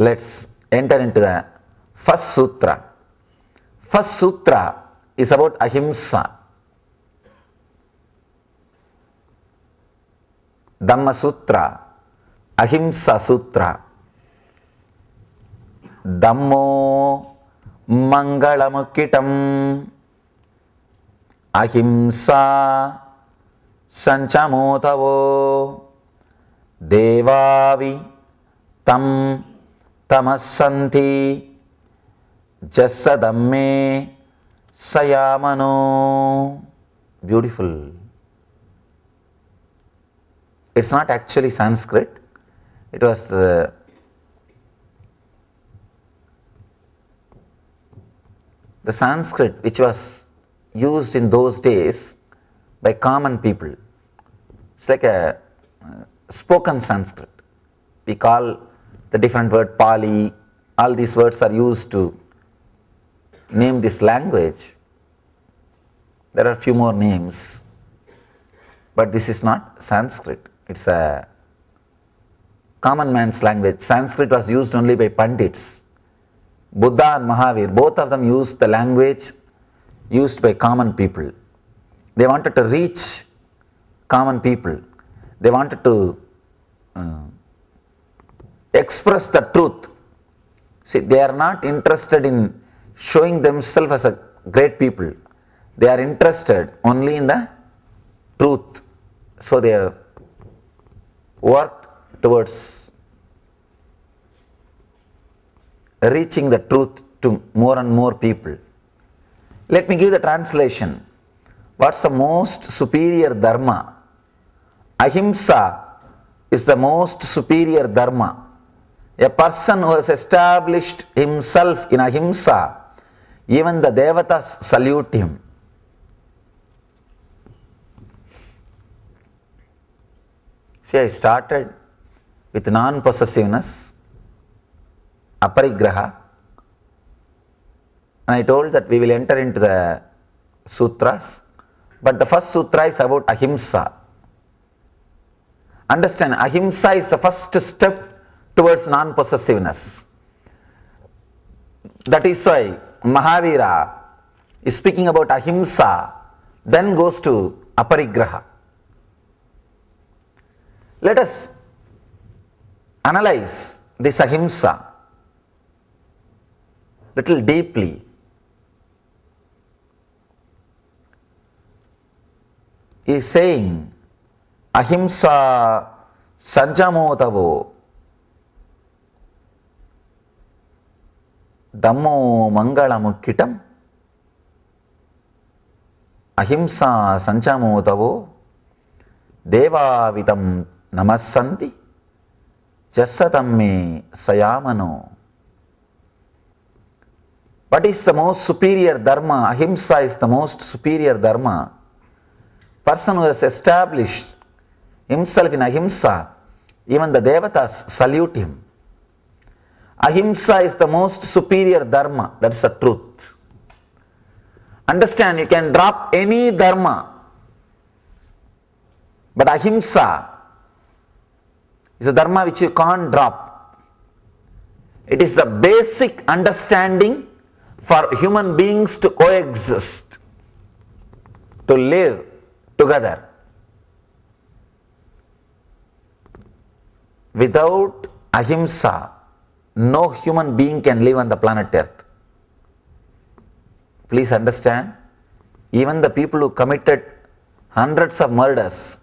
Let's enter into the first sutra. First sutra is about ahimsa. Dhamma Sutra, Ahimsa Sutra. Dhammo Mangalamukitam Ahimsa Sanchamotavo Devavi Tam Tamassanti Jasadamme Sayamano. Beautiful. It's not actually Sanskrit. It was the Sanskrit which was used in those days by common people. It's like a spoken Sanskrit. We call the different word Pali. All these words are used to name this language. There are a few more names, but this is not Sanskrit. It's a common man's language. Sanskrit was used only by Pandits. Buddha and Mahavir, both of them used the language used by common people. They wanted to reach common people. They wanted to express the truth. See, they are not interested in showing themselves as a great people. They are interested only in the truth. So they have worked towards reaching the truth to more and more people. Let me give the translation. What's the most superior dharma? Ahimsa is the most superior dharma. A person who has established himself in ahimsa, even the devatas salute him. See, I started with non-possessiveness, aparigraha, and I told that we will enter into the sutras, but the first sutra is about ahimsa. Understand, ahimsa is the first step towards non-possessiveness. That is why Mahavira is speaking about ahimsa, then goes to aparigraha. Let us analyze this ahimsa little deeply. He is saying ahimsa sanjamotavo dhammo mangalamukkitam ahimsa sanjamotavo devavitam namassanti jasatamme sayamano. What is the most superior dharma? Ahimsa is the most superior dharma. Person who has established himself in ahimsa, even the devatas salute him. Ahimsa is the most superior dharma, that is the truth. Understand, you can drop any dharma, but ahimsa is a dharma which you can't drop. It is the basic understanding for human beings to coexist, to live together. Without ahimsa, no human being can live on the planet Earth. Please understand, even the people who committed hundreds of murders,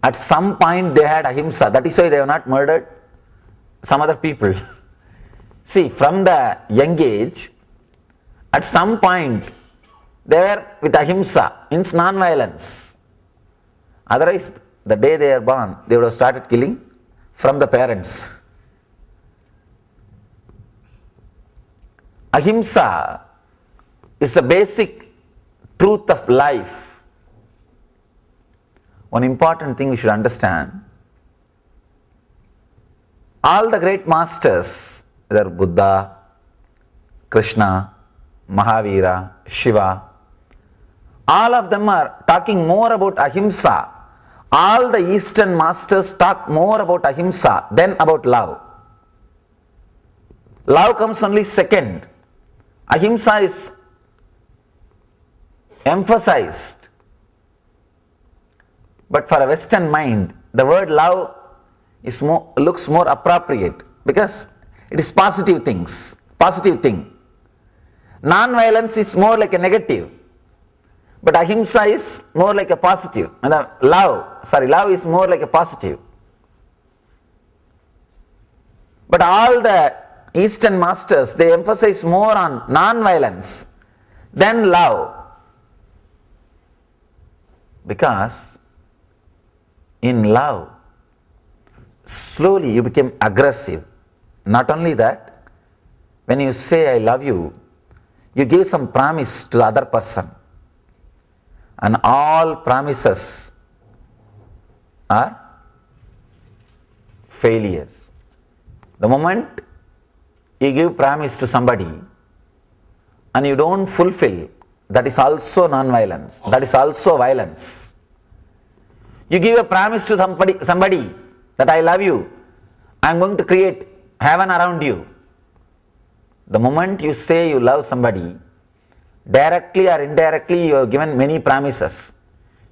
at some point they had ahimsa. That is why they have not murdered some other people. See, from the young age, at some point they were with ahimsa, means non-violence. Otherwise, the day they are born, they would have started killing from the parents. Ahimsa is the basic truth of life. One important thing we should understand, all the great masters, whether Buddha, Krishna, Mahavira, Shiva, all of them are talking more about ahimsa. All the Eastern masters talk more about ahimsa than about love. Love comes only second. Ahimsa is emphasized. But for a Western mind, the word love is looks more appropriate because it is positive thing. Non-violence is more like a negative, but ahimsa is more like a positive. And love is more like a positive. But all the Eastern masters, they emphasize more on non-violence than love. Because in love, slowly you become aggressive. Not only that, when you say I love you, you give some promise to the other person. And all promises are failures. The moment you give promise to somebody and you don't fulfill, that is also non-violence. That is also violence. You give a promise to somebody that I love you, I am going to create heaven around you. The moment you say you love somebody, directly or indirectly you have given many promises,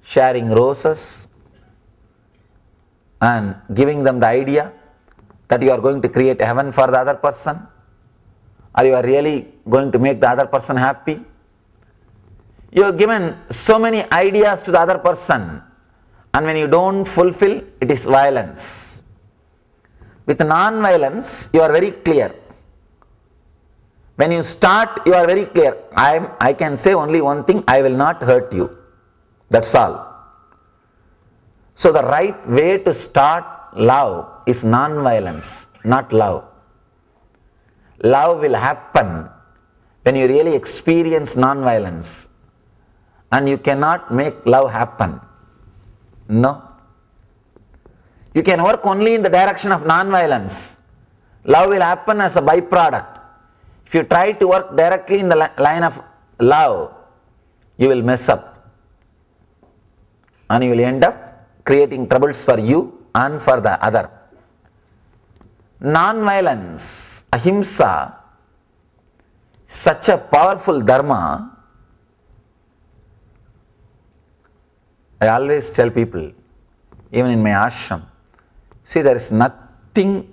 sharing roses and giving them the idea that you are going to create heaven for the other person, or you are really going to make the other person happy. You have given so many ideas to the other person, and when you don't fulfill, it is violence. With non-violence, you are very clear. When you start, you are very clear. I can say only one thing, I will not hurt you. That's all. So the right way to start love is non-violence, not love. Love will happen when you really experience non-violence. And you cannot make love happen. No. You can work only in the direction of non-violence. Love will happen as a byproduct. If you try to work directly in the line of love, you will mess up. And you will end up creating troubles for you and for the other. Non-violence, ahimsa, such a powerful dharma. I always tell people, even in my ashram, see, there is nothing,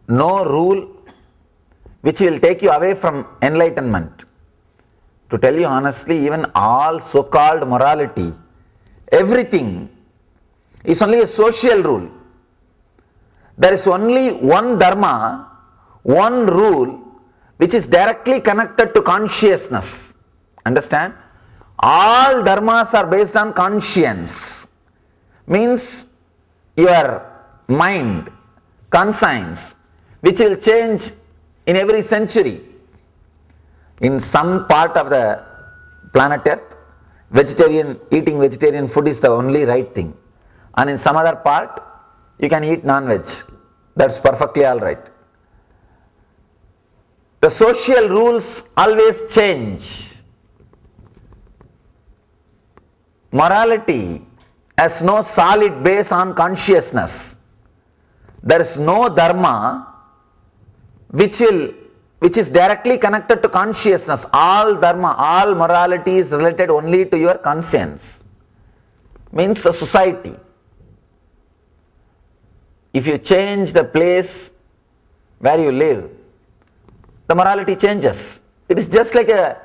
no rule which will take you away from enlightenment. To tell you honestly, even all so-called morality, everything is only a social rule. There is only one dharma, one rule, which is directly connected to consciousness. Understand? All dharmas are based on conscience. Means your mind, conscience, which will change in every century. In some part of the planet Earth, eating vegetarian food is the only right thing. And in some other part, you can eat non-veg. That's perfectly alright. The social rules always change. Morality has no solid base on consciousness. There is no dharma which is directly connected to consciousness. All dharma, all morality is related only to your conscience. Means the society. If you change the place where you live, the morality changes. It is just like a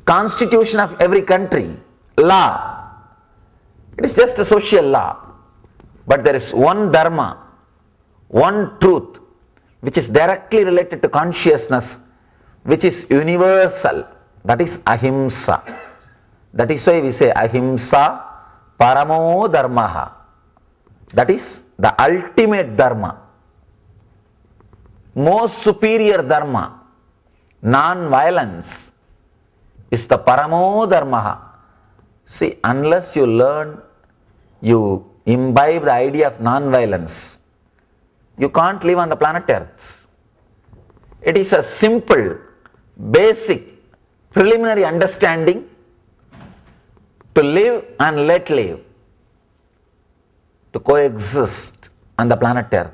constitution of every country, law. It is just a social law. But there is one dharma, one truth, which is directly related to consciousness, which is universal. That is ahimsa. That is why we say ahimsa paramo dharmaha. That is the ultimate dharma, most superior dharma. Non-violence is the paramo dharmaha. See, unless you learn, you imbibe the idea of non-violence, you can't live on the planet Earth. It is a simple, basic, preliminary understanding to live and let live, to coexist on the planet Earth.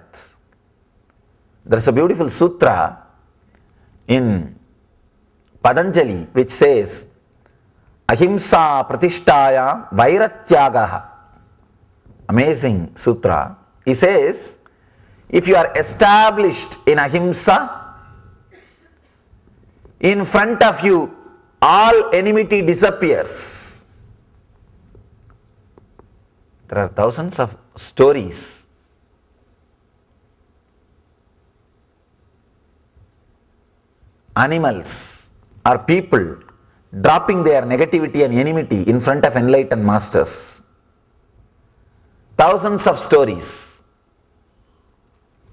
There's a beautiful sutra in Patanjali which says, Ahimsa pratishtaya vairatyagaha. Amazing sutra. He says, if you are established in ahimsa, in front of you all enmity disappears. There are thousands of stories. Animals or people dropping their negativity and enmity in front of enlightened masters. Thousands of stories.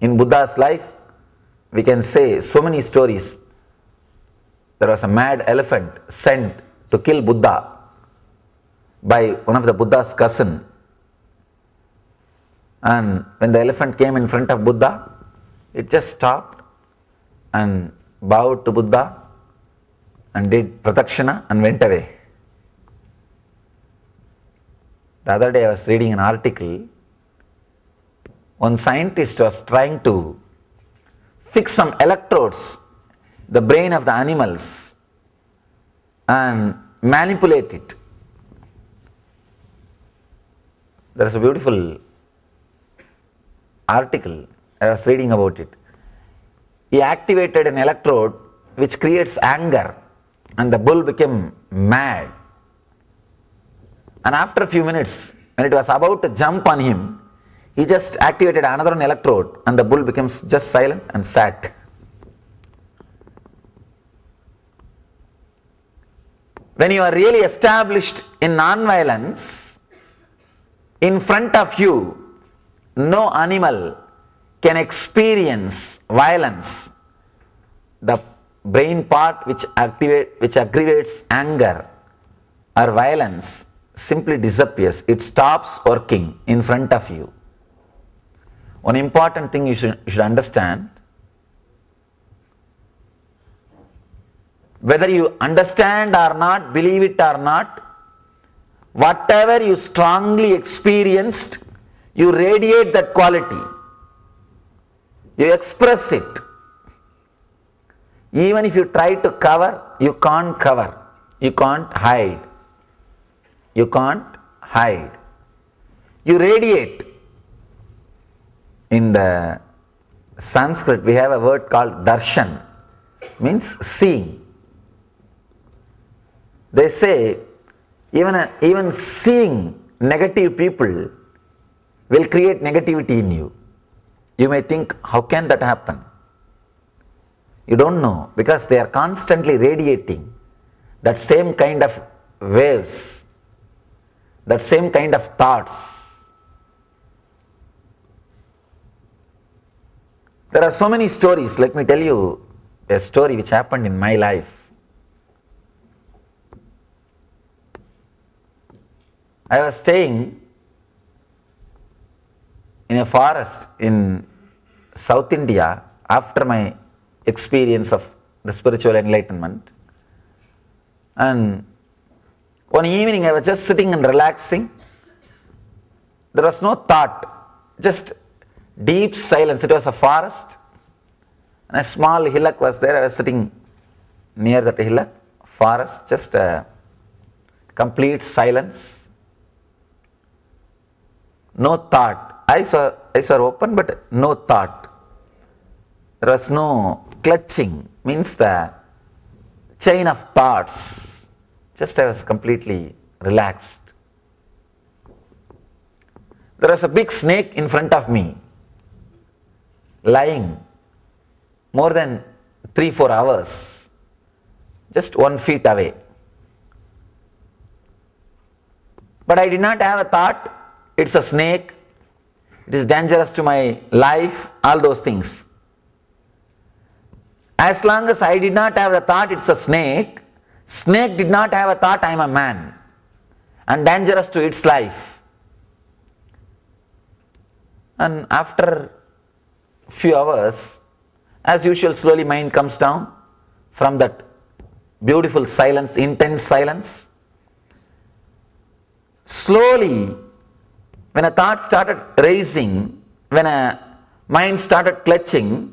In Buddha's life, we can say so many stories. There was a mad elephant sent to kill Buddha by one of the Buddha's cousin. And when the elephant came in front of Buddha, it just stopped and bowed to Buddha and did pradakshina and went away. The other day I was reading an article. One scientist was trying to fix some electrodes, the brain of the animals, and manipulate it. There is a beautiful article, I was reading about it. He activated an electrode which creates anger, and the bull became mad. And after a few minutes, when it was about to jump on him, he just activated another electrode and the bull becomes just silent and sat. When you are really established in non-violence, in front of you, no animal can experience violence. The brain part which aggravates anger or violence simply disappears. It stops working in front of you. One important thing you should understand, whether you understand or not, believe it or not, whatever you strongly experienced, you radiate that quality. You express it. Even if you try to cover, you can't cover. You can't hide. You can't hide. You radiate. In the Sanskrit, we have a word called darshan, means seeing. They say even seeing negative people will create negativity in you. You may think, how can that happen? You don't know, because they are constantly radiating that same kind of waves, that same kind of thoughts. There are so many stories. Let me tell you a story which happened in my life. I was staying in a forest in South India after my experience of the spiritual enlightenment. And one evening I was just sitting and relaxing. There was no thought, just deep silence. It was a forest and a small hillock was there. I was sitting near that hillock, forest, just a complete silence. No thought. Eyes are open but no thought. There was no clutching, means the chain of thoughts. Just I was completely relaxed. There was a big snake in front of me, lying more than 3-4 hours, just 1 feet away. But I did not have a thought, it's a snake, it is dangerous to my life, all those things. As long as I did not have the thought it's a snake, snake did not have a thought I am a man and dangerous to its life. And after few hours, as usual, slowly mind comes down from that beautiful silence, intense silence. Slowly, when a thought started raising, when a mind started clutching,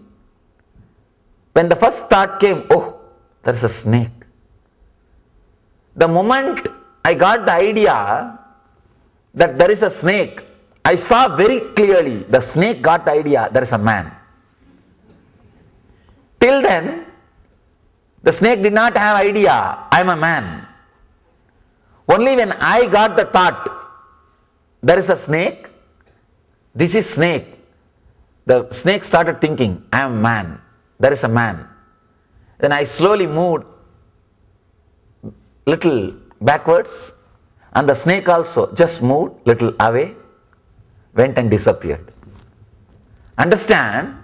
When the first thought came, oh, there is a snake. The moment I got the idea that there is a snake, I saw very clearly the snake got the idea there is a man. Till then, the snake did not have idea I am a man. Only when I got the thought there is a snake, this is snake, the snake started thinking I am a man, there is a man. Then I slowly moved little backwards, and the snake also just moved little away, went and disappeared. Understand?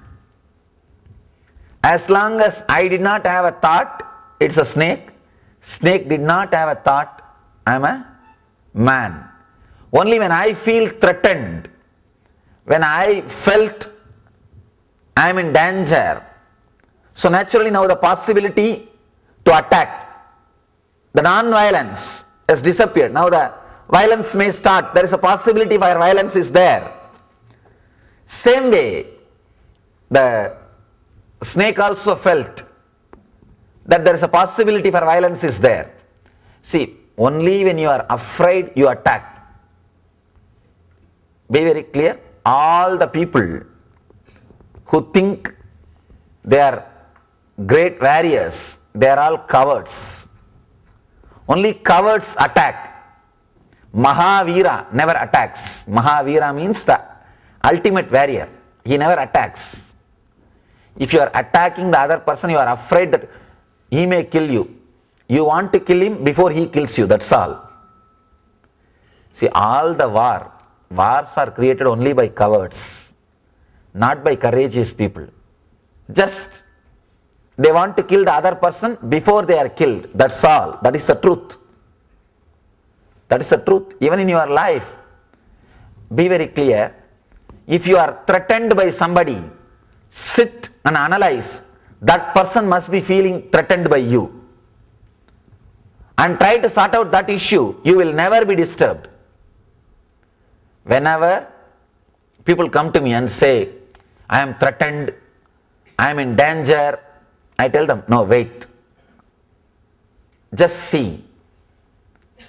As long as I did not have a thought, it's a snake. Snake did not have a thought, I'm a man. Only when I feel threatened, when I felt I'm in danger, so naturally now the possibility to attack, the non-violence has disappeared. Now the violence may start. There is a possibility where violence is there. Same way, the snake also felt that there is a possibility for violence is there. See, only when you are afraid you attack. Be very clear. All the people who think they are great warriors, they are all cowards. Only cowards attack. Mahavira never attacks. Mahavira means the ultimate warrior. He never attacks. If you are attacking the other person, you are afraid that he may kill you. You want to kill him before he kills you, that's all. See, all the wars are created only by cowards, not by courageous people. Just they want to kill the other person before they are killed, that's all. That is the truth. That is the truth. Even in your life, be very clear. If you are threatened by somebody, sit and analyze. That person must be feeling threatened by you. And try to sort out that issue. You will never be disturbed. Whenever people come to me and say, I am threatened, I am in danger, I tell them, no, wait. Just see.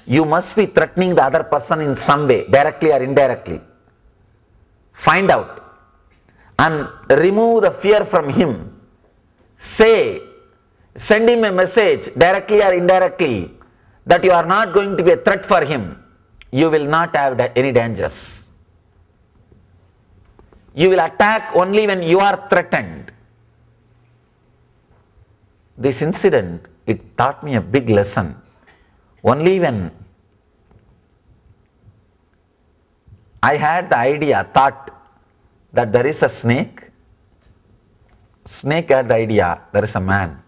You must be threatening the other person in some way, directly or indirectly. Find out and remove the fear from him. Say, send him a message, directly or indirectly, that you are not going to be a threat for him. You will not have any dangers. You will attack only when you are threatened. This incident, it taught me a big lesson. Only when I had the idea, thought that there is a snake, snake had the idea there is a man.